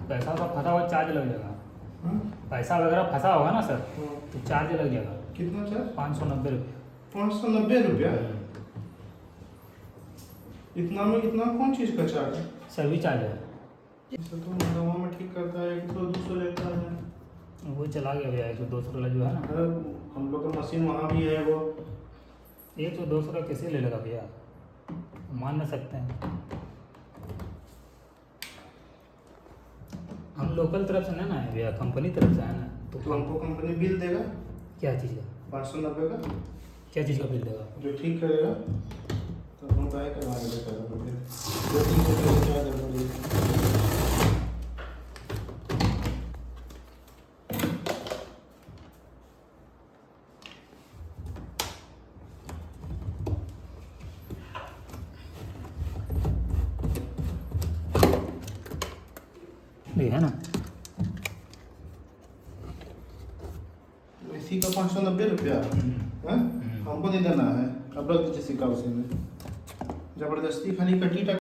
पैसा वैसा फंसा हुआ चार्ज लग जाएगा। हाँ? पैसा वगैरह फंसा होगा ना सर हाँ। तो चार्ज लग जाएगा। कितना चार्ज? 590 रुपये। 590 रुपया? इतना में कितना कौन चीज़ का चार्ज है? सर्विस चार्ज है। इसे तो दवा में ठीक करता है 100-200 लेता है। वो चला गया भैया 100-200 वाला जो है ना। अरे हम लोग का मशीन वहाँ भी है वो। 100-200 का कैसे ले लेगा भैया, मान ना सकते हैं। हम लोकल तरफ से नहीं ना है भैया, कंपनी तरफ से है ना। तो हमको कंपनी बिल देगा क्या चीज़ का? 590 का, क्या चीज़ का बिल देगा? जो ठीक करेगा तो हम ट्राई करवा देगा फिर 2-3 रुपये चार्ज है। ये है ना, इसी का 590 रुपया है, हमको नहीं देना है। अब रख दीजिए सिक्का उसी में, जबरदस्ती खाली कटी